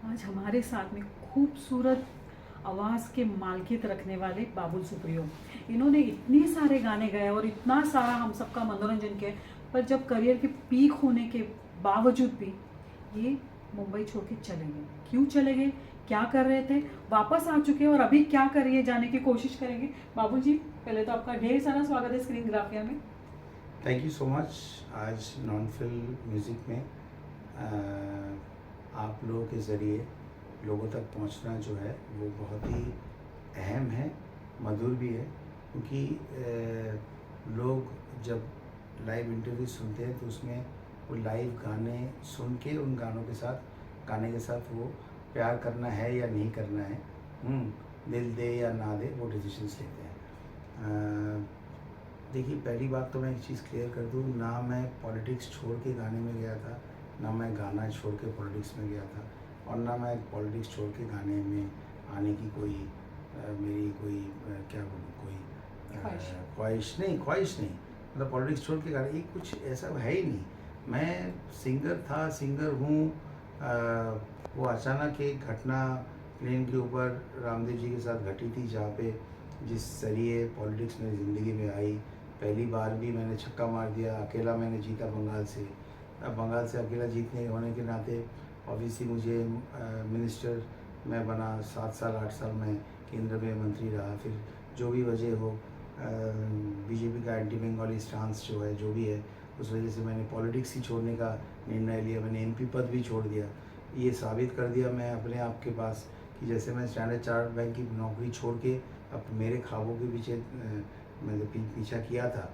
आज हमारे साथ में खूबसूरत आवाज़ के मालिकियत रखने वाले बाबुल सुप्रियो। इन्होंने इतने सारे गाने गाए और इतना सारा हम सबका मनोरंजन किया, पर जब करियर के पीक होने के बावजूद भी ये मुंबई छोड़ के चले गए। क्यों चले गए, क्या कर रहे थे, वापस आ चुके हैं और अभी क्या कर रही है जाने की कोशिश करेंगे। बाबुल जी, पहले तो आपका ढेर सारा स्वागत है स्क्रीन ग्राफिया में। Thank you so much. आज नॉन फिल्म म्यूज़िक में आप लोगों के ज़रिए लोगों तक पहुंचना जो है वो बहुत ही अहम है, मधुर भी है, क्योंकि लोग जब लाइव इंटरव्यू सुनते हैं तो उसमें वो लाइव गाने सुन के उन गाने के साथ वो प्यार करना है या नहीं करना है, दिल दे या ना दे, वो डिसीजंस लेते हैं। देखिए, पहली बात तो मैं एक चीज़ क्लियर कर दूँ, ना मैं पॉलिटिक्स छोड़ के गाने में गया था, ना मैं गाना छोड़ के पॉलिटिक्स में गया था, और ना मैं पॉलिटिक्स छोड़ के गाने में आने की कोई मेरी कोई क्या बोलूँ, कोई ख्वाहिश नहीं। मतलब पॉलिटिक्स छोड़ के गाने, ये कुछ ऐसा है ही नहीं। मैं सिंगर था, सिंगर हूँ। वो अचानक एक घटना प्लेन के ऊपर रामदेव जी के साथ घटी थी, जहाँ पे जिस जरिए पॉलिटिक्स मेरी ज़िंदगी में आई। पहली बार भी मैंने छक्का मार दिया, अकेला मैंने जीता बंगाल से। अब बंगाल से अकेला जीतने होने के नाते ऑब्वियसली मुझे मिनिस्टर मैं बना, 7 साल 8 साल मैं केंद्र में मंत्री रहा। फिर जो भी वजह हो, बीजेपी का एंटी बंगाली स्टांस जो है, जो भी है, उस वजह से मैंने पॉलिटिक्स ही छोड़ने का निर्णय लिया। मैंने एमपी पद भी छोड़ दिया। ये साबित कर दिया मैं अपने आप के पास कि जैसे मैं स्टैंडर्ड चार्टर्ड बैंक की नौकरी छोड़ के अब मेरे ख्वाबों के पीछे मैंने पीछा किया था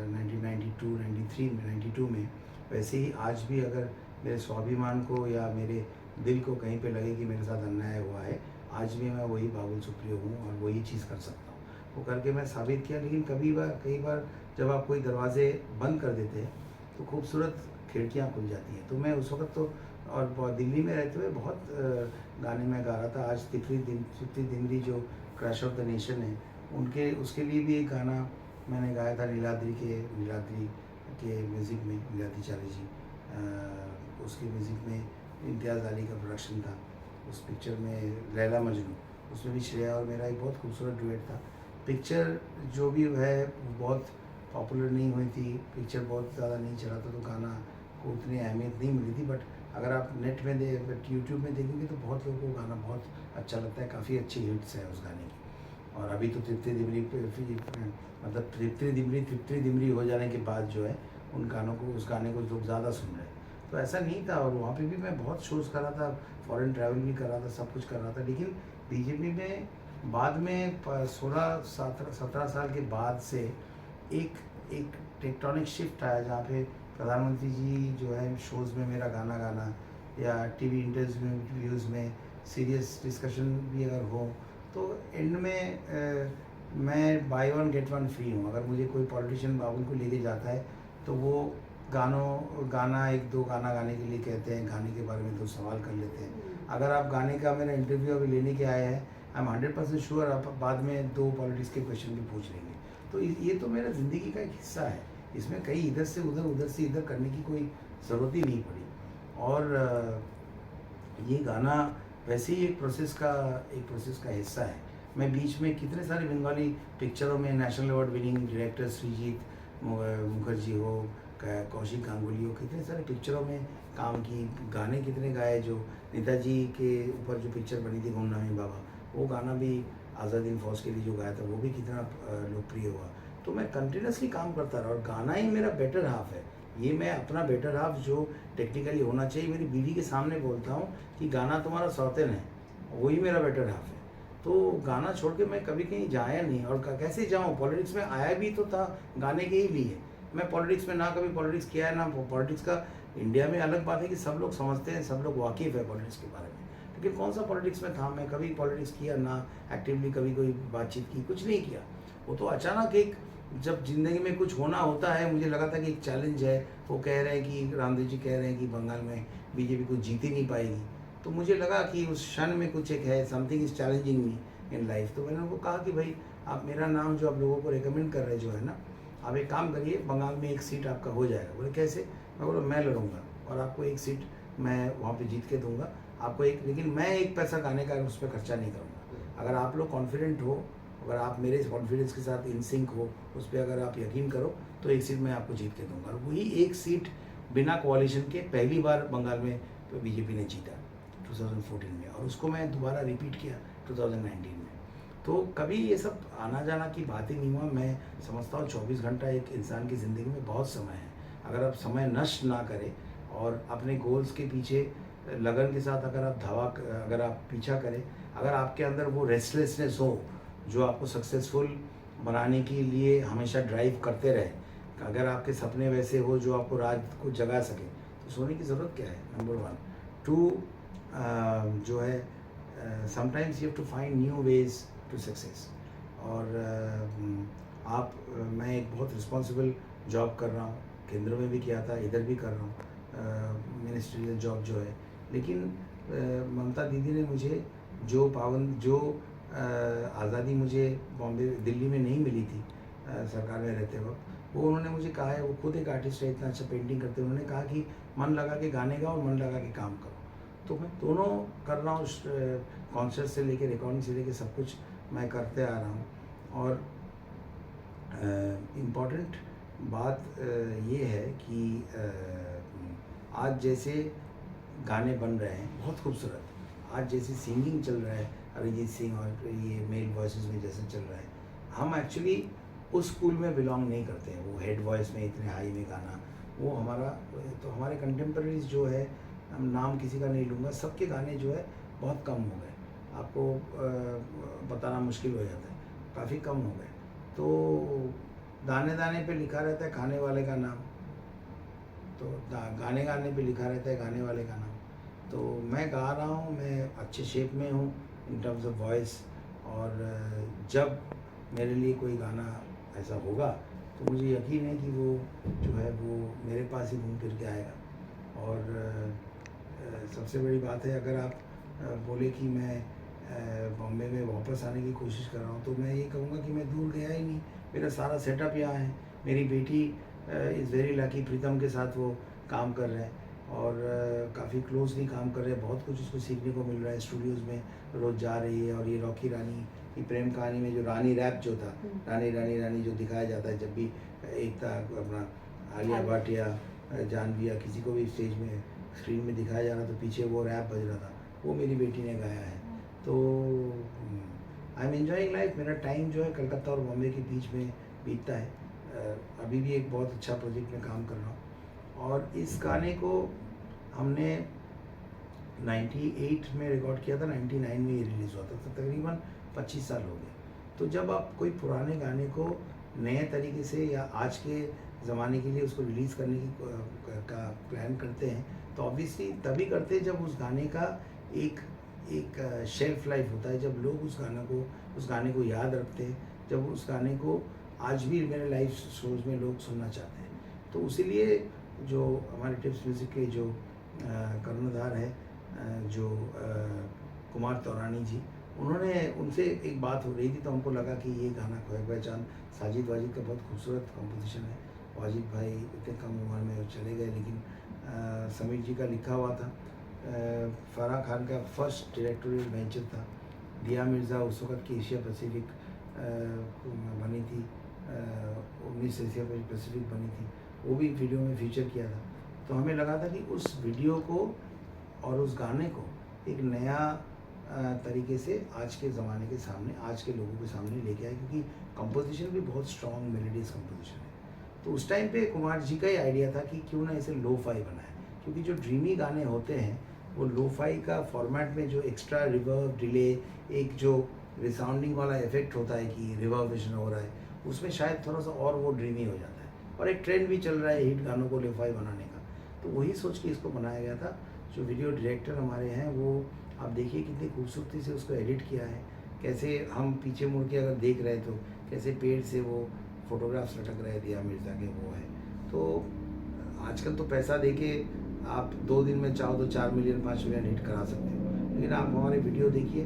1992 में, वैसे ही आज भी अगर मेरे स्वाभिमान को या मेरे दिल को कहीं पे लगे कि मेरे साथ अन्याय हुआ है, आज भी मैं वही बाबुल सुप्रियो हूँ और वही चीज़ कर सकता हूँ। वो करके मैं साबित किया। लेकिन कई बार जब आप कोई दरवाजे बंद कर देते हैं तो खूबसूरत खिड़कियाँ खुल जाती हैं। तो मैं उस वक्त तो, और दिल्ली में रहते हुए बहुत गाने में गा रहा था। आज तितली दिमरी जो क्रश ऑफ द नेशन है, उनके उसके लिए भी एक गाना मैंने गाया था नीलाद्री के म्यूज़िक में, नीलाद्री चाली जी, उसके म्यूज़िक में इम्तियाज़ अली का प्रोडक्शन था। उस पिक्चर में लैला मजनू, उसमें भी श्रेया और मेरा एक बहुत खूबसूरत डुएट था। पिक्चर जो भी है वो बहुत पॉपुलर नहीं हुई थी, पिक्चर बहुत ज़्यादा नहीं चला था, तो गाना को उतनी अहमियत नहीं मिली थी। बट अगर आप नेट में यूट्यूब में देखेंगे तो बहुत लोगों को गाना बहुत अच्छा लगता है, काफ़ी अच्छी हिट्स है उस गाने की। और अभी तो तृप्ति दिमरी हो जाने के बाद जो है उस गाने को लोग ज़्यादा सुन रहे हैं। तो ऐसा नहीं था, और वहाँ पे भी मैं बहुत शोज़ कर रहा था, फॉरेन ट्रैवल भी कर रहा था, सब कुछ कर रहा था। लेकिन बीजेपी में बाद में 16-17 साल के बाद से एक टेक्टोनिक शिफ्ट आया, जहाँ पे प्रधानमंत्री जी जो है शोज़ में मेरा गाना गाना या टीवी इंटरव्यूज़ में सीरियस डिस्कशन भी अगर हो, तो एंड में मैं by one get one free हूँ। अगर मुझे कोई पॉलिटिशियन बाबुल को लेके जाता है तो वो गाना एक दो गाना गाने के लिए कहते हैं, गाने के बारे में तो सवाल कर लेते हैं। अगर आप गाने का मेरा इंटरव्यू अभी लेने के आए हैं, आई एम 100% श्योर आप बाद में 2 पॉलिटिक्स के क्वेश्चन भी पूछ लेंगे। तो ये तो मेरा ज़िंदगी का एक हिस्सा है। इसमें कहीं इधर से उधर करने की कोई ज़रूरत ही नहीं पड़ी। और ये गाना वैसे ही एक प्रोसेस का हिस्सा है। मैं बीच में कितने सारे बंगाली पिक्चरों में national award winning director Srijit Mukherjee हो, कौशिक गांगुली हो, कितने सारे पिक्चरों में काम की, गाने कितने गाए। जो नेताजी के ऊपर जो पिक्चर बनी थी गुमनाम बाबा, वो गाना भी आज़ादीन फौज के लिए जो गाया था, वो भी कितना लोकप्रिय हुआ। तो मैं कंटिन्यूसली काम करता रहा, और गाना ही मेरा बेटर हाफ है। ये मैं अपना बेटर हाफ जो टेक्निकली होना चाहिए, मेरी बीवी के सामने बोलता हूँ कि गाना तुम्हारा सौतेन है, वही मेरा बेटर हाफ है। तो गाना छोड़ के मैं कभी कहीं जाया नहीं, और कैसे जाऊँ, पॉलिटिक्स में आया भी तो था गाने के ही लिए। मैं पॉलिटिक्स में ना कभी पॉलिटिक्स किया है ना पॉलिटिक्स का। इंडिया में अलग बात है कि सब लोग समझते हैं, सब लोग वाकिफ़ है पॉलिटिक्स के बारे में, लेकिन कौन सा पॉलिटिक्स में था। मैं कभी पॉलिटिक्स किया ना, एक्टिवली कभी कोई बातचीत की, कुछ नहीं किया। वो तो अचानक एक, जब ज़िंदगी में कुछ होना होता है, मुझे लगा था कि एक चैलेंज है। वो कह रहे हैं कि रामदेव जी कह रहे हैं कि बंगाल में बीजेपी कुछ जीत ही नहीं पाएगी, तो मुझे लगा कि उस क्षण में कुछ एक है, something is challenging me in life. तो मैंने उनको कहा कि भाई, आप मेरा नाम जो आप लोगों को रिकमेंड कर रहे जो है ना, आप एक काम करिए, बंगाल में एक सीट आपका हो जाएगा। बोले कैसे? मैं बोला मैं लड़ूंगा और आपको एक सीट मैं वहाँ पे जीत के दूंगा आपको एक, लेकिन मैं एक पैसा गाने का उस पर खर्चा नहीं करूँगा। अगर आप लोग कॉन्फिडेंट हो, अगर आप मेरे कॉन्फिडेंस के साथ इन सिंक हो, उस पर अगर आप यकीन करो तो एक सीट मैं आपको जीत के दूंगा। और वही एक सीट बिना कोalition के पहली बार बंगाल में बीजेपी ने जीता 2014 में, और उसको मैं दोबारा रिपीट किया 2019 में। तो कभी ये सब आना जाना की बात ही नहीं हुआ। मैं समझता हूँ 24 घंटा एक इंसान की ज़िंदगी में बहुत समय है। अगर आप समय नष्ट ना करें और अपने गोल्स के पीछे लगन के साथ अगर आप पीछा करें, अगर आपके अंदर वो रेस्टलेसनेस हो जो आपको सक्सेसफुल बनाने के लिए हमेशा ड्राइव करते रहे, अगर आपके सपने वैसे हो जो आपको रात को जगा सके, तो सोने की ज़रूरत क्या है? नंबर 1। 2 जो है sometimes you have to find new ways to success. और मैं एक बहुत रिस्पॉन्सिबल जॉब कर रहा हूँ, केंद्र में भी किया था, इधर भी कर रहा हूँ मिनिस्ट्रियल जॉब जो है। लेकिन ममता दीदी ने मुझे जो आज़ादी मुझे दिल्ली में नहीं मिली थी सरकार में रहते वक्त, वो उन्होंने मुझे कहा है। वो खुद एक आर्टिस्ट है, इतना अच्छा पेंटिंग करते हैं। उन्होंने कहा कि मन लगा के गाने गाओ और मन लगा के काम करो। तो मैं दोनों कर रहा हूँ, कॉन्सर्ट से लेके रिकॉर्डिंग से लेके सब कुछ मैं करते आ रहा हूँ। और इम्पॉर्टेंट बात ये है कि आज जैसे गाने बन रहे हैं बहुत खूबसूरत, आज जैसे सिंगिंग चल रहा है अरिजीत सिंह और ये मेल वॉइसेस में जैसे चल रहा है, हम एक्चुअली उस स्कूल में बिलोंग नहीं करते हैं। वो हेड वॉइस में इतने हाई में गाना, वो हमारा तो हमारे कंटेम्प्रेरीज जो है, हम नाम किसी का नहीं लूँगा, सबके गाने जो है बहुत कम हो गए। आपको बताना मुश्किल हो जाता है, काफ़ी कम हो गए। तो दाने दाने पे लिखा रहता है खाने वाले का नाम, तो गाने गाने पे लिखा रहता है गाने वाले का नाम। तो मैं गा रहा हूँ, मैं अच्छे शेप में हूँ इन टर्म्स ऑफ वॉइस। और जब मेरे लिए कोई गाना ऐसा होगा तो मुझे यकीन है कि वो जो है वो मेरे पास ही घूम फिर के आएगा। और सबसे बड़ी बात है, अगर आप बोले कि मैं बॉम्बे में वापस आने की कोशिश कर रहा हूँ, तो मैं ये कहूँगा कि मैं दूर गया ही नहीं। मेरा सारा सेटअप यहाँ है। मेरी बेटी इज़ वेरी लकी, प्रीतम के साथ वो काम कर रहे हैं और काफ़ी क्लोजली काम कर रहे हैं। बहुत कुछ उसको सीखने को मिल रहा है। स्टूडियोज़ में रोज़ जा रही है। और ये रॉकी रानी की प्रेम कहानी में जो रानी रैप जो था, रानी रानी रानी जो दिखाया जाता है, जब भी एक था अपना आलिया भट्ट या जानवी या किसी को भी स्टेज में स्क्रीन में दिखाया जा रहा, तो पीछे वो रैप बज रहा था, वो मेरी बेटी ने गाया है। तो आई एम एंजॉइंग लाइफ। मेरा टाइम जो है कलकत्ता और बॉम्बे के बीच में बीतता है। अभी भी एक बहुत अच्छा प्रोजेक्ट में काम कर रहा हूँ। और इस गाने को हमने 98 में रिकॉर्ड किया था, 99 में ये रिलीज़ हुआ था, तो तकरीबन 25 साल हो गए। तो जब आप कोई पुराने गाने को नए तरीके से या आज के ज़माने के लिए उसको रिलीज़ करने का प्लान करते हैं, तो ऑब्वियसली तभी करते हैं जब उस गाने का एक शेल्फ लाइफ होता है, जब लोग उस गाने को याद रखते हैं, जब उस गाने को आज भी मेरे लाइव शोज़ में लोग सुनना चाहते हैं। तो इसीलिए जो हमारे टिप्स म्यूज़िक के जो कर्णधार है, जो कुमार तौरानी जी, उनसे एक बात हो रही थी, तो हमको लगा कि ये गाना खोया पहचान साजिद वाजिद का बहुत खूबसूरत कंपोजिशन है। वाजिद भाई इतने कम उम्र में चले गए, लेकिन समीर जी का लिखा हुआ था। फराह खान का फर्स्ट डायरेक्टोरियल वेंचर था। दिया मिर्ज़ा उस वक्त की एशिया पैसिफिक बनी थी, 19 एशिया पैसिफिक बनी थी, वो भी वीडियो में फीचर किया था। तो हमें लगा था कि उस वीडियो को और उस गाने को एक नया तरीके से आज के ज़माने के सामने, आज के लोगों के सामने लेके आए, क्योंकि कंपोजिशन भी बहुत स्ट्रॉन्ग मेलोडियस कंपोजिशन है। तो उस टाइम पे कुमार जी का ही आइडिया था कि क्यों ना इसे लो-फाई बनाए, क्योंकि जो ड्रीमी गाने होते हैं वो लो-फाई का फॉर्मेट में जो एक्स्ट्रा रिवर्ब, डिले, एक जो रिसाउंडिंग वाला इफेक्ट होता है कि रिवर्बेशन हो रहा है, उसमें शायद थोड़ा सा और वो ड्रीमी हो जाता है। और एक ट्रेंड भी चल रहा है हिट गानों को लो-फाई बनाने का, तो वही सोच के इसको बनाया गया था। जो वीडियो डायरेक्टर हमारे हैं, वो आप देखिए कितनी खूबसूरती से उसको एडिट किया है, कैसे हम पीछे मुड़ के अगर देख रहे तो कैसे पेड़ से वो फोटोग्राफ्स लटक रहे दिया मिर्ज़ा के, वो है। तो आजकल तो पैसा देके आप 2 दिन में चाहो तो 4 मिलियन 5 मिलियन हिट करा सकते हो, लेकिन आप हमारे वीडियो देखिए,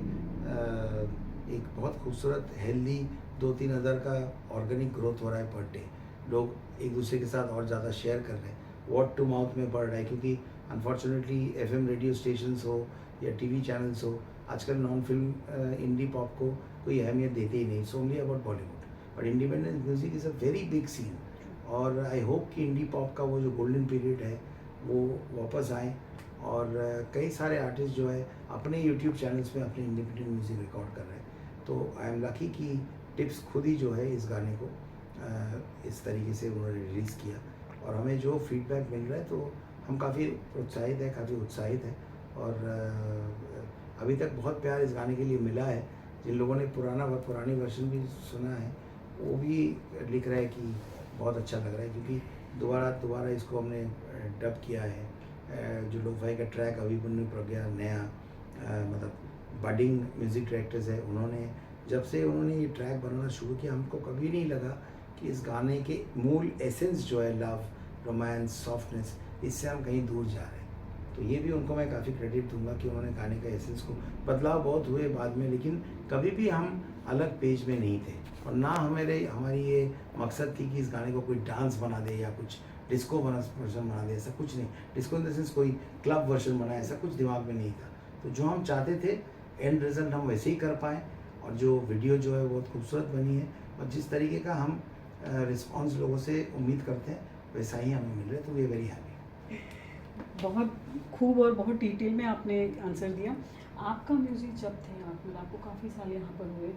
एक बहुत खूबसूरत हेल्दी 2-3 हज़ार का ऑर्गेनिक ग्रोथ हो रहा है पर डे। लोग एक दूसरे के साथ और ज़्यादा शेयर कर रहे हैं, वर्ड टू माउथ में बढ़ रहा है, क्योंकि अनफॉर्चुनेटली एफएम रेडियो स्टेशंस हो या टीवी चैनल्स हो, आजकल नॉन फिल्म इंडी पॉप को कोई अहमियत देते ही नहीं. So only about Bollywood. But independent music is a very big scene. और आई होप कि इंडी पॉप का वो जो गोल्डन पीरियड है वो वापस आए. और कई सारे आर्टिस्ट जो है अपने यूट्यूब चैनल्स में अपने इंडिपेंडेंट म्यूजिक रिकॉर्ड कर रहे हैं. तो आई एम लकी कि टिप्स खुद ही जो है इस गाने को इस तरीके से उन्होंने रिलीज़ किया. और हमें जो फीडबैक मिल रहा है तो हम काफ़ी प्रोत्साहित है, काफ़ी उत्साहित है. और अभी तक बहुत प्यार इस गाने के लिए मिला है. जिन लोगों ने पुरानी वर्जन भी सुना है वो भी लिख रहे हैं कि बहुत अच्छा लग रहा है, क्योंकि दोबारा इसको हमने डब किया है. जो लोफाई का ट्रैक अभी बन प्रज्ञा नया मतलब बडिंग म्यूज़िक डायरेक्टर्स है, उन्होंने जब से उन्होंने ये ट्रैक बनाना शुरू किया हमको कभी नहीं लगा कि इस गाने के मूल एसेंस जो है लव, रोमांस, सॉफ्टनेस, इससे हम कहीं दूर जा रहे हैं. तो ये भी उनको मैं काफ़ी क्रेडिट दूंगा कि उन्होंने गाने का एसेंस को, बदलाव बहुत हुए बाद में, लेकिन कभी भी हम अलग पेज में नहीं थे. और ना हमारी ये मकसद थी कि इस गाने को कोई डांस बना दे या कुछ डिस्को वर्जन बना दे, ऐसा कुछ नहीं. डिस्को इन द सेंस कोई क्लब वर्जन बनाए, ऐसा कुछ दिमाग में नहीं था. तो जो हम चाहते थे एंड रिजल्ट हम वैसे ही कर पाएँ. और जो वीडियो जो है बहुत खूबसूरत बनी है और जिस तरीके का हम रिस्पॉन्स लोगों से उम्मीद करते हैं वैसा ही हमें मिल रहा है. तो वी आर वेरी हैप्पी. बहुत खूब और बहुत डिटेल में आपने आंसर दिया. आपका म्यूज़िक जब थे आप, मतलब आपको काफ़ी साल यहाँ पर हुए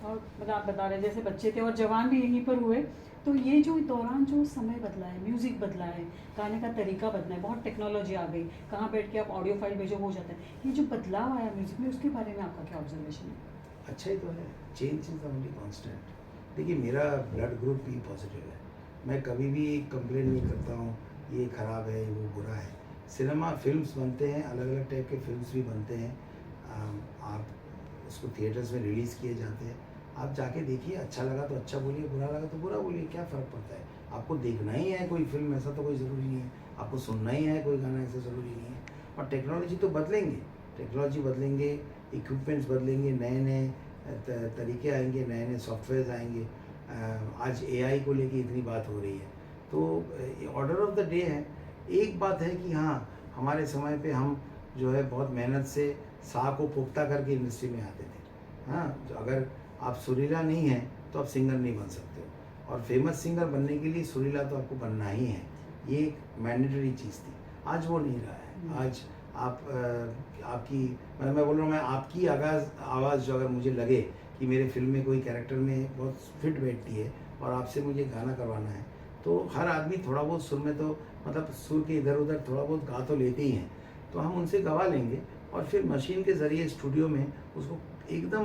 और मतलब आप बता रहे जैसे बच्चे थे और जवान भी यहीं पर हुए, तो ये जो दौरान जो समय बदला है, म्यूज़िक बदला है, गाने का तरीका बदला है, बहुत टेक्नोलॉजी आ गई, कहाँ बैठ के आप ऑडियो फाइल भेजो हो जाता है, ये जो बदलाव आया म्यूज़िक में उसके बारे में आपका क्या ऑब्जर्वेशन है? अच्छा ही तो है. Change is only constant. देखिए मेरा ब्लड ग्रुप भी पॉजिटिव है. मैं कभी भी कंप्लेन नहीं करता हूँ ये ख़राब है वो बुरा है. सिनेमा फिल्म्स बनते हैं, अलग अलग टाइप के फिल्म्स भी बनते हैं. आप उसको थिएटर्स में रिलीज़ किए जाते हैं. आप जाके देखिए, अच्छा लगा तो अच्छा बोलिए, बुरा लगा तो बुरा बोलिए, क्या फ़र्क पड़ता है. आपको देखना ही है कोई फिल्म, ऐसा तो कोई ज़रूरी नहीं है. आपको सुनना ही है कोई गाना, ऐसा ज़रूरी नहीं है. और टेक्नोलॉजी तो बदलेंगे, इक्विपमेंट्स बदलेंगे, नए नए तरीके आएंगे, नए नए सॉफ्टवेयर आएंगे. आज एआई को लेके इतनी बात हो रही है. तो ऑर्डर ऑफ द डे है. एक बात है कि हाँ, हमारे समय पे हम जो है बहुत मेहनत से सा को पुख्ता करके इंडस्ट्री में आते थे. हाँ, तो अगर आप सुरीला नहीं हैं तो आप सिंगर नहीं बन सकते हो. और फेमस सिंगर बनने के लिए सुरीला तो आपको बनना ही है. ये एक मैंडेटरी चीज़ थी. आज वो नहीं रहा है. आज आपकी मैं बोल रहा हूँ, मैं आपकी आवाज़ जो अगर मुझे लगे कि मेरे फिल्म में कोई कैरेक्टर में बहुत फिट बैठती है और आपसे मुझे गाना करवाना है, तो हर आदमी थोड़ा बहुत सुर में तो मतलब सुर के इधर उधर थोड़ा बहुत गा तो लेते ही हैं. तो हम उनसे गवा लेंगे और फिर मशीन के ज़रिए स्टूडियो में उसको एकदम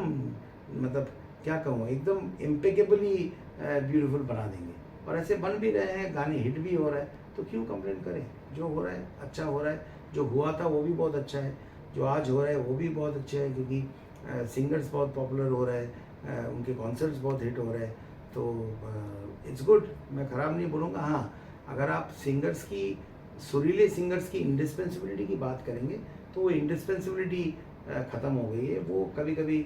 मतलब क्या कहूँ, एकदम इम्पेकेबली ब्यूटीफुल बना देंगे. और ऐसे बन भी रहे हैं, गाने हिट भी हो रहा है. तो क्यों कंप्लेन करें. जो हो रहा है अच्छा हो रहा है. जो हुआ था वो भी बहुत अच्छा है. जो आज हो रहा है वो भी बहुत अच्छा है, क्योंकि सिंगर्स बहुत पॉपुलर हो रहे हैं, उनके कॉन्सर्ट्स बहुत हिट हो रहे हैं. तो इट्स गुड. मैं ख़राब नहीं बोलूँगा. हाँ, अगर आप सुरीले सिंगर्स की इंडिस्पेंसिबिलिटी की बात करेंगे तो वो इंडिस्पेंसिबिलिटी ख़त्म हो गई है. वो कभी कभी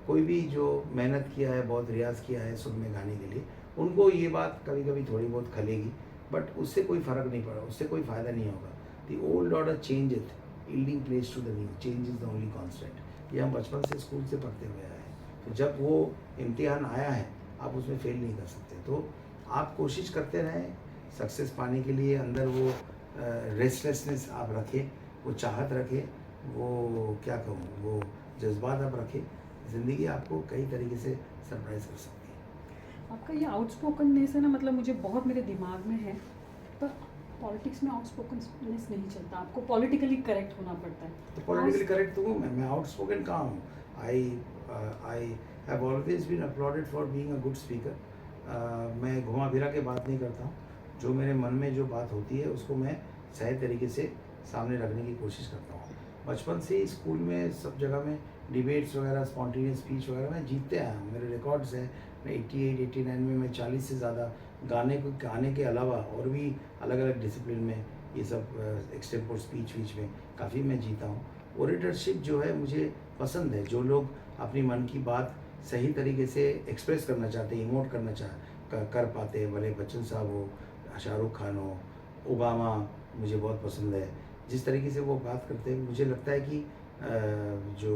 कोई भी जो मेहनत किया है, बहुत रियाज़ किया है सुर में गाने के लिए, उनको ये बात कभी कभी थोड़ी बहुत खलेगी. बट उससे कोई फ़र्क नहीं पड़ा, उससे कोई फ़ायदा नहीं होगा. The old order change it, yielding place to the new. Change is the only constant. ये हम बचपन से स्कूल से पढ़ते हुए आए हैं. तो जब वो इम्तिहान आया है आप उसमें फेल नहीं कर सकते. तो आप कोशिश करते रहें सक्सेस पाने के लिए. अंदर वो रेस्टलेसनेस आप रखें, वो चाहत रखें, वो क्या कहूँ, वो जज्बात आप रखें. ज़िंदगी आपको कई तरीके से सरप्राइज़ कर सकती है. आपका ये आउटस्पोकननेस है ना, मतलब मुझे बहुत मेरे दिमाग में है, पर पॉलिटिक्स में आउटस्पोकननेस नहीं चलता, आपको पॉलिटिकली करेक्ट होना पड़ता है. तो पॉलिटिकली करेक्ट तो हूँ मैं आउटस्पोकन कहाँ हूँ. I have always been applauded for being a good speaker. मैं घुमा फिरा के बात नहीं करता हूँ. जो मेरे मन में जो बात होती है उसको मैं सही तरीके से सामने रखने की कोशिश करता हूँ. बचपन से ही स्कूल में सब जगह में डिबेट्स वगैरह, स्पॉन्टेनियस स्पीच वगैरह मैं जीतते आया हूँ. मेरे रिकॉर्ड्स हैं. मैं 88 89 में मैं 40 से ज़्यादा गाने के अलावा और भी अलग अलग डिसिप्लिन में ये सब एक्सटेम्पोर स्पीच वीच में काफ़ी मैं जीता हूँ. ओरेटरशिप जो है मुझे पसंद है. जो लोग अपनी मन की बात सही तरीके से एक्सप्रेस करना चाहते हैं, इमोट कर पाते हैं, भले बच्चन साहब हो, शाहरुख खान हो, ओबामा मुझे बहुत पसंद है, जिस तरीके से वो बात करते हैं, मुझे लगता है कि जो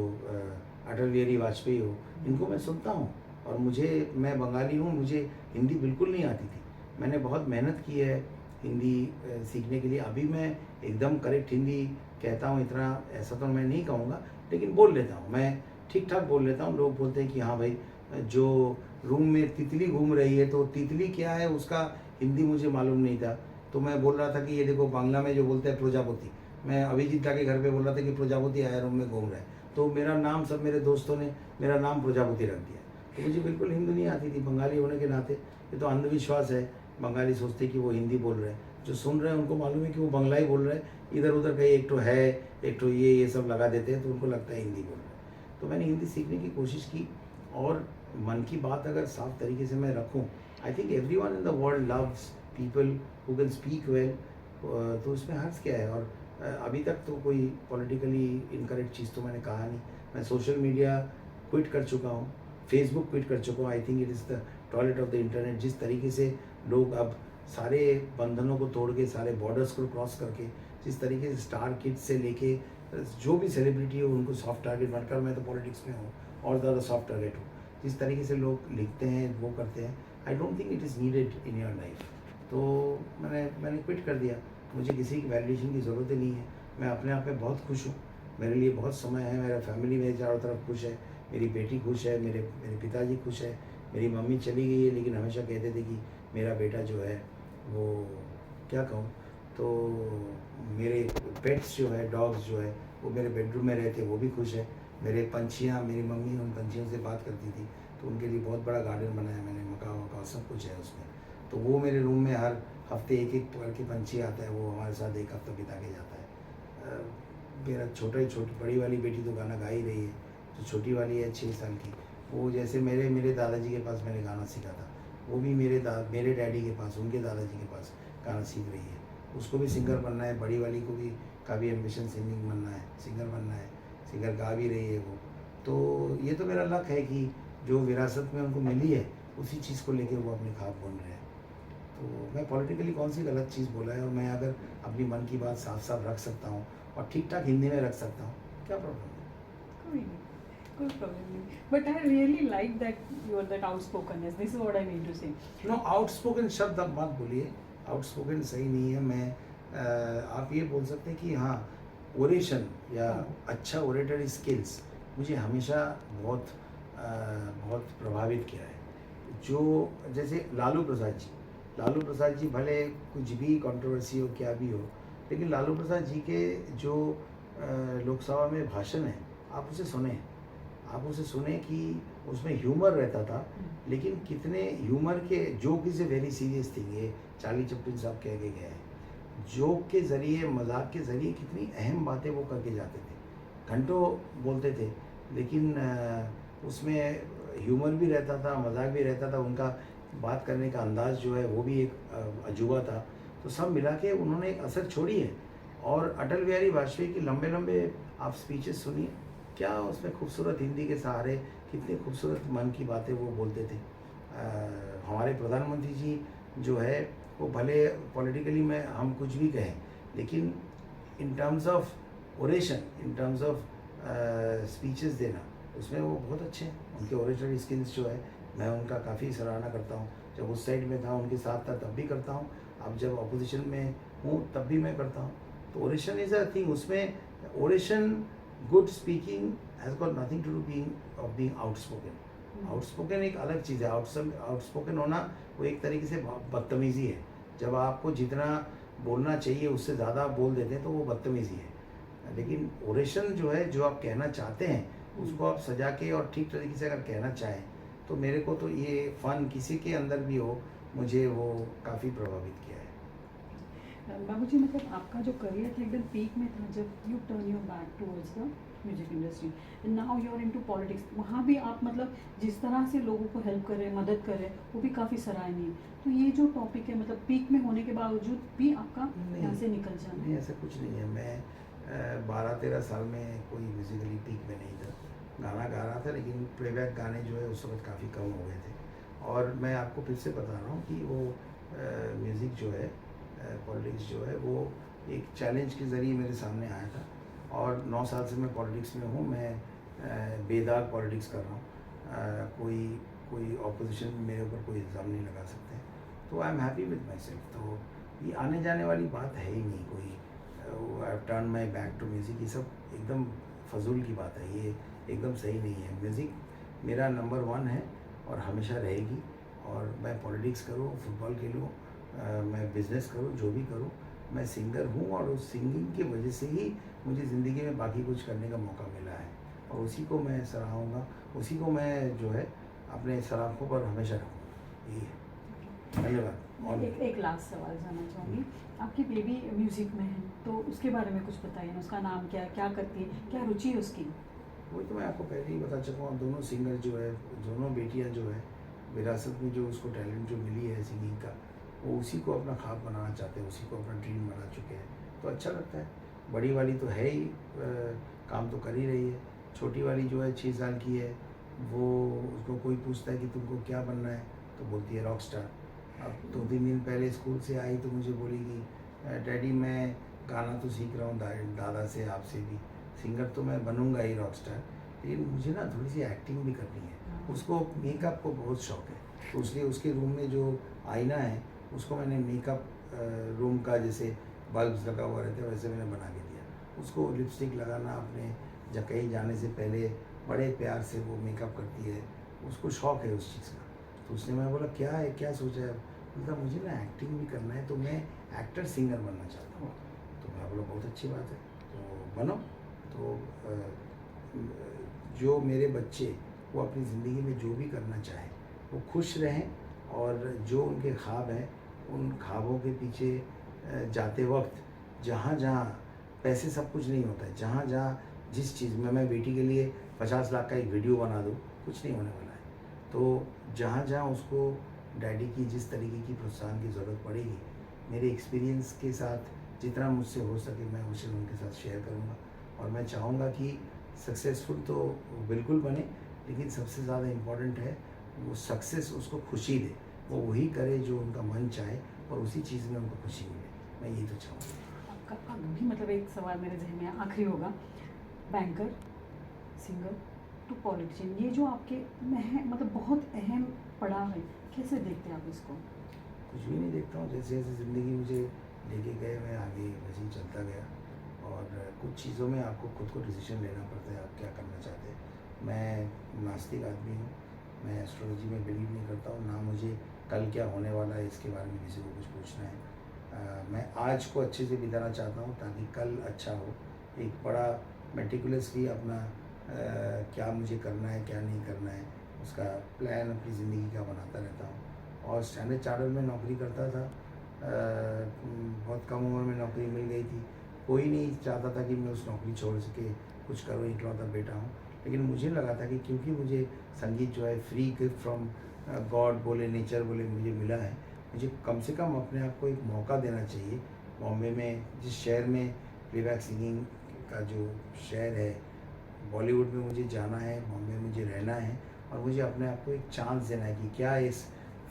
अटल बिहारी वाजपेयी हो, इनको मैं सुनता हूँ। और मैं बंगाली हूँ, मुझे हिंदी बिल्कुल नहीं आती थी। मैंने बहुत मेहनत की है हिंदी सीखने के लिए। अभी मैं एकदम करेक्ट हिंदी कहता हूँ, इतना ऐसा तो मैं नहीं कहूँगा, लेकिन बोल लेता हूँ, मैं ठीक ठाक बोल लेता हूँ। लोग बोलते हैं कि हाँ भाई, जो रूम में तितली घूम रही है, तो तितली क्या है उसका हिंदी मुझे मालूम नहीं था। तो मैं बोल रहा था कि ये देखो बांग्ला में जो बोलते हैं प्रजापति, मैं अभिजीत दा के घर पे बोल रहा था कि प्रजापति आया रूम में घूम रहा है, तो मेरा नाम, सब मेरे दोस्तों ने मेरा नाम प्रजापति रख दिया। तो मुझे बिल्कुल हिंदी नहीं आती थी। बंगाली होने के नाते ये तो अंधविश्वास है। बंगाली सोचते कि वो हिंदी बोल रहे हैं, जो सुन रहे हैं उनको मालूम है कि वो बंगला ही बोल रहे हैं। इधर उधर कहीं एक तो है, एक तो ये सब लगा देते हैं, तो उनको लगता है हिंदी बोल रहे हैं। तो मैंने हिंदी सीखने की कोशिश की। और मन की बात अगर साफ तरीके से मैं रखूं, I think everyone in the world loves people who can speak well. तो इसमें हर्ज क्या है। और अभी तक तो कोई पॉलिटिकली इनकरेक्ट चीज़ तो मैंने कहा नहीं। मैं सोशल मीडिया क्विट कर चुका हूँ, फेसबुक क्विट कर चुका हूँ। I think it is the toilet of the internet. जिस तरीके से लोग अब सारे बंधनों को तोड़ के, सारे बॉर्डर्स को क्रॉस करके, जिस तरीके से स्टार किड्स से लेके जो भी सेलिब्रिटी हो उनको सॉफ्ट टारगेट बनकर, मैं तो पॉलिटिक्स में हूँ और ज़्यादा सॉफ्ट टारगेट हूँ। जिस तरीके से लोग लिखते हैं, वो करते हैं, I don't think it is needed in your life. तो मैंने क्विट कर दिया। मुझे किसी की वैलिडेशन की ज़रूरत ही नहीं है। मैं अपने आप में बहुत खुश हूँ। मेरे लिए बहुत समय है, मेरा फैमिली मेरे चारों तरफ खुश है, मेरी बेटी खुश है, मेरे मेरे पिताजी खुश है। मेरी मम्मी चली गई है, लेकिन हमेशा कहते थे कि मेरा बेटा जो है वो, क्या कहूँ, तो मेरे पेट्स जो है, डॉग्स जो है, वो मेरे बेडरूम में रहते, वो भी खुश है। मेरे पंछियाँ, मेरी मम्मी उन पंछियों से बात करती थी, तो उनके लिए बहुत बड़ा गार्डन बनाया मैंने, मकान वकान सब कुछ है उसमें। तो वो मेरे रूम में हर हफ्ते एक एक करके पंछी आता है, वो हमारे साथ एक हफ्ता बिता के जाता है। मेरा छोटी बड़ी वाली बेटी तो गाना गा ही रही है। जो छोटी वाली है 6 साल की, वो जैसे मेरे दादाजी के पास मैंने गाना सीखा था, वो भी मेरे डैडी के पास, उनके दादाजी के पास गाना सीख रही है। उसको भी सिंगर बनना है। बड़ी वाली को भी काफ़ी एम्बिशन सिंगिंग बनना है, सिंगर बनना है। सिंगर गा भी रही है वो। तो ये तो मेरा लक है कि जो विरासत में उनको मिली है, उसी चीज़ को लेकर वो अपनी खाप बन रहे हैं। तो मैं पॉलिटिकली कौन सी गलत चीज़ बोला है। और मैं अगर अपनी मन की बात साफ साफ रख सकता हूँ और ठीक ठाक हिंदी में रख सकता हूँ, क्या प्रॉब्लम है। कोई नहीं, कोई प्रॉब्लम नहीं। But I really like that you are that outspokenness, this is what I mean to say. No, outspoken शब्द आप मत बोलिए, आउटस्पोकन सही नहीं है। आप ये बोल सकते हैं कि हाँ, ओरेशन या अच्छा ओरेटरी स्किल्स मुझे हमेशा बहुत प्रभावित किया है। जो जैसे लालू प्रसाद जी भले कुछ भी कंट्रोवर्सी हो, क्या भी हो, लेकिन लालू प्रसाद जी के जो लोकसभा में भाषण है, आप उसे सुने कि उसमें ह्यूमर रहता था। लेकिन कितने ह्यूमर के, joke is a very serious thing, ये चार्ली चैपलिन साहब कह के गए हैं। जोक के ज़रिए, मजाक के ज़रिए कितनी अहम बातें वो करके जाते थे। घंटों बोलते थे, लेकिन उसमें ह्यूमर भी रहता था, मजाक भी रहता था। उनका बात करने का अंदाज़ जो है वो भी एक अजूबा था। तो सब मिला के उन्होंने एक असर छोड़ी है। और अटल बिहारी वाजपेयी की लंबे लंबे आप स्पीचेस सुनिए, क्या उसमें खूबसूरत हिंदी के सहारे कितनी खूबसूरत मन की बातें वो बोलते थे। हमारे प्रधानमंत्री जी जो है, वो भले पॉलिटिकली में हम कुछ भी कहें, लेकिन in terms of oration, in terms of speeches देना, उसमें वो बहुत अच्छे हैं। उनके ओरेटरी स्किल्स जो है, मैं उनका काफ़ी सराहना करता हूँ। जब उस साइड में था, उनके साथ था, तब भी करता हूँ। अब जब अपोजिशन में हूँ, तब भी मैं करता हूँ। तो ओरेशन इज़ अ थिंग। उसमें oration, good speaking has got nothing to do being outspoken. Outspoken एक अलग चीज़ है। आउटस्पोकन होना वो एक तरीके से बदतमीज़ी है। जब आपको जितना बोलना चाहिए उससे ज़्यादा आप बोल देते हैं, तो वो बदतमीज़ी है। लेकिन ओरेशन जो है, जो आप कहना चाहते हैं, उसको आप सजा के और ठीक तरीके से अगर कहना चाहें, तो मेरे को तो ये फ़न किसी के अंदर भी हो, मुझे वो काफ़ी प्रभावित किया है। बाबूजी, मतलब आपका जो करियर था एकदम पीक में था जब you turn your back towards the music industry and now you are into politics. वहाँ भी आप मतलब जिस तरह से लोगों को हेल्प कर रहे हैं, मदद कर रहे हैं, वो भी काफ़ी सराहनीय है। तो ये जो टॉपिक है, मतलब पीक में होने के बावजूद भी आपका यहाँ से निकल जाना नहीं, ऐसा कुछ नहीं है। मैं 12-13 साल में कोई म्यूज़िकली पीक में नहीं था। गाना गा रहा था, लेकिन प्लेबैक गाने जो है उस वक्त काफ़ी कम हो गए थे। और मैं आपको फिर से बता रहा हूँ कि वो म्यूज़िक जो है, पॉलिटिक्स जो है, वो एक चैलेंज के ज़रिए मेरे सामने आया था। और 9 साल से मैं पॉलिटिक्स में हूँ। मैं बेदाग पॉलिटिक्स कर रहा हूँ। कोई ऑपोजिशन मेरे ऊपर कोई इल्ज़ाम नहीं लगा सकते हैं। तो I am happy with my self. तो ये आने जाने वाली बात है ही नहीं कोई। I have turn my back to music, ये सब एकदम फजूल की बात है। ये एकदम सही नहीं है। म्यूज़िक मेरा नंबर 1 है और हमेशा रहेगी। और मैं पॉलिटिक्स करूँ, फुटबॉल खेलूँ, मैं बिज़नेस करूँ, जो भी करूँ, मैं सिंगर हूँ। और उस सिंगिंग की वजह से ही मुझे ज़िंदगी में बाकी कुछ करने का मौका मिला है। और उसी को मैं सराहूँगा, उसी को मैं जो है अपने सराखों पर हमेशा रखूँगा। यही है। धन्यवाद। और एक लास्ट सवाल जानना चाहूँगी। आपकी बेबी म्यूज़िक में है, तो उसके बारे में कुछ बताइए ना। उसका नाम क्या है, क्या करती है, क्या रुचि है उसकी? वही तो मैं आपको पहले ही बता चुका हूँ। दोनों सिंगर जो है, दोनों बेटियाँ जो है, विरासत में जो उसको टैलेंट जो मिली है सिंगिंग का, वो उसी को अपना ख्वाब बनाना चाहते हैं, उसी को अपना ड्रीम बना चुके हैं। तो अच्छा लगता है। बड़ी वाली तो है ही, काम तो कर ही रही है। छोटी वाली जो है 6 साल की है, वो उसको कोई पूछता है कि तुमको क्या बनना है, तो बोलती है रॉक स्टार। अब 2-3 दिन पहले स्कूल से आई तो मुझे बोलेगी, डैडी मैं गाना तो सीख रहा हूँ दादा से, आपसे भी। सिंगर तो मैं बनूंगा ही, रॉक स्टार, लेकिन मुझे ना थोड़ी सी एक्टिंग भी करनी है। उसको मेकअप को बहुत शौक है, तो इसलिए उसके रूम में जो आईना है उसको मैंने मेकअप रूम का जैसे बल्ब्स लगा हुआ रहता है वैसे मैंने बना के दिया। उसको लिपस्टिक लगाना, अपने कहीं जाने से पहले बड़े प्यार से वो मेकअप करती है। उसको शौक है उस चीज़ का। तो उसने, मैं बोला क्या है, क्या सोचा है? बोलता मुझे ना एक्टिंग भी करना है, तो मैं एक्टर सिंगर बनना चाहता हूँ। तो मैं बोला बहुत अच्छी बात है, तो बनो। तो जो मेरे बच्चे वो अपनी ज़िंदगी में जो भी करना चाहें वो खुश रहें, और जो उनके ख्वाब हैं उन ख्वाबों के पीछे जाते वक्त जहाँ जहाँ पैसे सब कुछ नहीं होता है, जहाँ जहाँ जिस चीज़ में, मैं बेटी के लिए 50 लाख का एक वीडियो बना दूँ, कुछ नहीं होने वाला है। तो जहाँ जहाँ उसको डैडी की जिस तरीके की प्रोत्साहन की ज़रूरत पड़ेगी, मेरे एक्सपीरियंस के साथ जितना मुझसे हो सके मैं उसे उनके साथ शेयर करूँगा। और मैं चाहूँगा कि सक्सेसफुल तो बिल्कुल बने, लेकिन सबसे ज़्यादा इम्पॉर्टेंट है वो सक्सेस उसको खुशी दे। वो वही करे जो उनका मन चाहे, और उसी चीज़ में उनको खुशी मिले। मैं यही तो चाहूँगा। आपका अभी मतलब एक सवाल मेरे जहन में आखिरी होगा। बैंकर, सिंगर टू पॉलिटिशियन, ये जो आपके मतलब बहुत अहम पड़ाव है, कैसे देखते हैं आप इसको? कुछ भी नहीं देखता हूँ। जैसे जैसे ज़िंदगी मुझे लेके गए, मैं आगे वैसे ही चलता गया। और कुछ चीज़ों में आपको खुद को डिसीजन लेना पड़ता है, आप क्या करना चाहते हैं। मैं नास्तिक आदमी हूँ, मैं एस्ट्रोलॉजी में बिलीव नहीं करता हूँ, ना मुझे कल क्या होने वाला है इसके बारे में किसी को कुछ पूछना है। मैं आज को अच्छे से बिताना चाहता हूँ ताकि कल अच्छा हो। एक बड़ा मेटिकुलसली अपना क्या मुझे करना है, क्या नहीं करना है, उसका प्लान अपनी ज़िंदगी का बनाता रहता हूँ। और स्टैंडर्ड चार्टर्ड में नौकरी करता था। बहुत कम उम्र में नौकरी मिल गई थी। कोई नहीं चाहता था कि मैं उस नौकरी छोड़ सके, कुछ करूँ, इकलौता बेटा हूँ। लेकिन मुझे लगा था कि क्योंकि मुझे संगीत जो है फ्री गिफ्ट फ्रॉम गॉड बोले, नेचर बोले, मुझे मिला है, मुझे कम से कम अपने आप को एक मौका देना चाहिए। बॉम्बे में, जिस शहर में प्लेबैक सिंगिंग का जो शहर है, बॉलीवुड में मुझे जाना है, बॉम्बे में मुझे रहना है, और मुझे अपने आप को एक चांस देना है कि क्या इस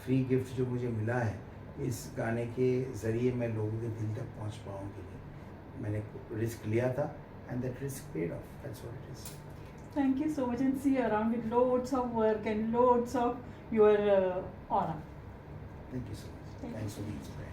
फ्री गिफ्ट जो मुझे मिला है, इस गाने के ज़रिए मैं लोगों के दिल तक पहुंच पाऊँ कि नहीं। मैंने रिस्क लिया था, and that risk paid of, that's what it is. Thank you so much, and see you around with loads of work and loads of your aura. Thank you so much. Thank you. Thanks for being so kind.